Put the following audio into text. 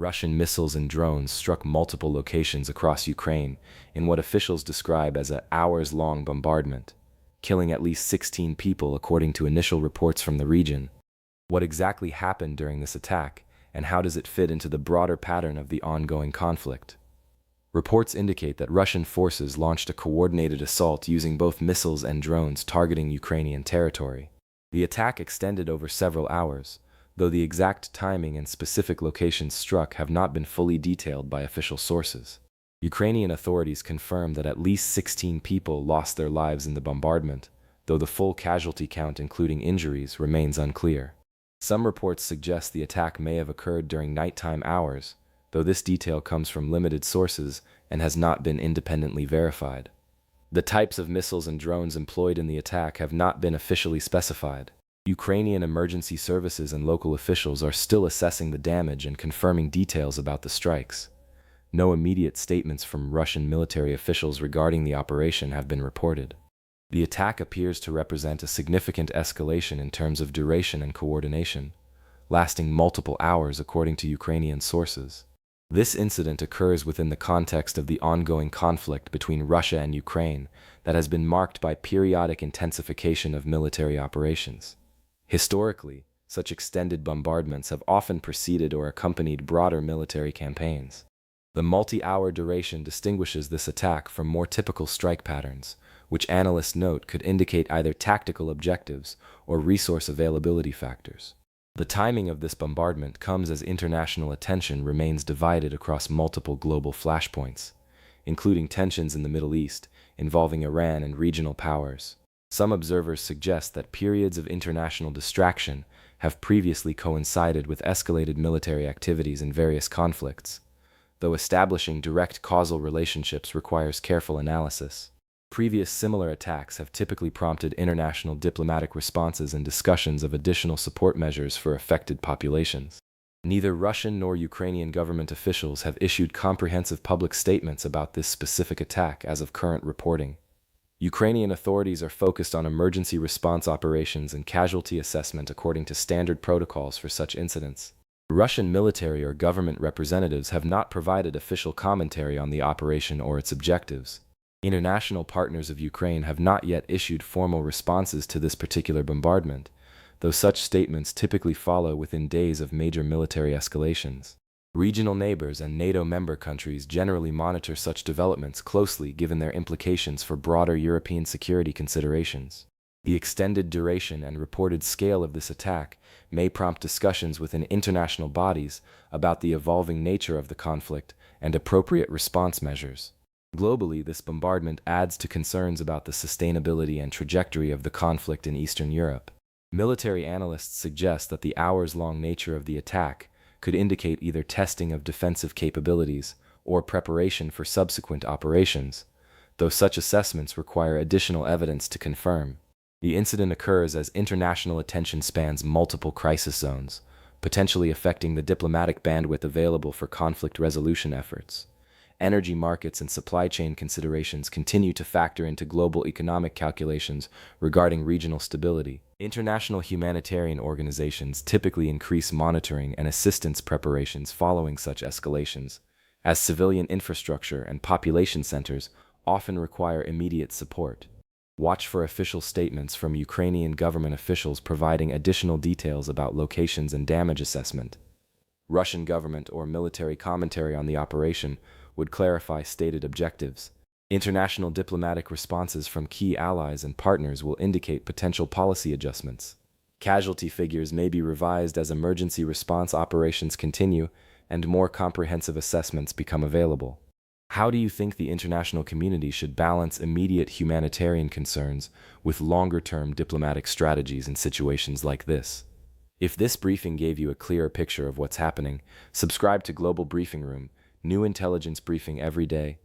Russian missiles and drones struck multiple locations across Ukraine in what officials describe as an hours-long bombardment, killing at least 16 people according to initial reports from the region. What exactly happened during this attack, and how does it fit into the broader pattern of the ongoing conflict? Reports indicate that Russian forces launched a coordinated assault using both missiles and drones targeting Ukrainian territory. The attack extended over several hours, though the exact timing and specific locations struck have not been fully detailed by official sources. Ukrainian authorities confirmed that at least 16 people lost their lives in the bombardment, though the full casualty count including injuries remains unclear. Some reports suggest the attack may have occurred during nighttime hours, though this detail comes from limited sources and has not been independently verified. The types of missiles and drones employed in the attack have not been officially specified. Ukrainian emergency services and local officials are still assessing the damage and confirming details about the strikes. No immediate statements from Russian military officials regarding the operation have been reported. The attack appears to represent a significant escalation in terms of duration and coordination, lasting multiple hours according to Ukrainian sources. This incident occurs within the context of the ongoing conflict between Russia and Ukraine that has been marked by periodic intensification of military operations. Historically, such extended bombardments have often preceded or accompanied broader military campaigns. The multi-hour duration distinguishes this attack from more typical strike patterns, which analysts note could indicate either tactical objectives or resource availability factors. The timing of this bombardment comes as international attention remains divided across multiple global flashpoints, including tensions in the Middle East involving Iran and regional powers. Some observers suggest that periods of international distraction have previously coincided with escalated military activities in various conflicts, though establishing direct causal relationships requires careful analysis. Previous similar attacks have typically prompted international diplomatic responses and discussions of additional support measures for affected populations. Neither Russian nor Ukrainian government officials have issued comprehensive public statements about this specific attack as of current reporting. Ukrainian authorities are focused on emergency response operations and casualty assessment according to standard protocols for such incidents. Russian military or government representatives have not provided official commentary on the operation or its objectives. International partners of Ukraine have not yet issued formal responses to this particular bombardment, though such statements typically follow within days of major military escalations. Regional neighbors and NATO member countries generally monitor such developments closely given their implications for broader European security considerations. The extended duration and reported scale of this attack may prompt discussions within international bodies about the evolving nature of the conflict and appropriate response measures. Globally, this bombardment adds to concerns about the sustainability and trajectory of the conflict in Eastern Europe. Military analysts suggest that the hours-long nature of the attack could indicate either testing of defensive capabilities or preparation for subsequent operations, though such assessments require additional evidence to confirm. The incident occurs as international attention spans multiple crisis zones, potentially affecting the diplomatic bandwidth available for conflict resolution efforts. Energy markets and supply chain considerations continue to factor into global economic calculations regarding regional stability. International humanitarian organizations typically increase monitoring and assistance preparations following such escalations, as civilian infrastructure and population centers often require immediate support. Watch for official statements from Ukrainian government officials providing additional details about locations and damage assessment. Russian government or military commentary on the operation would clarify stated objectives. International diplomatic responses from key allies and partners will indicate potential policy adjustments. Casualty figures may be revised as emergency response operations continue and more comprehensive assessments become available. How do you think the international community should balance immediate humanitarian concerns with longer-term diplomatic strategies in situations like this? If this briefing gave you a clearer picture of what's happening, subscribe to Global Briefing Room, new intelligence briefing every day.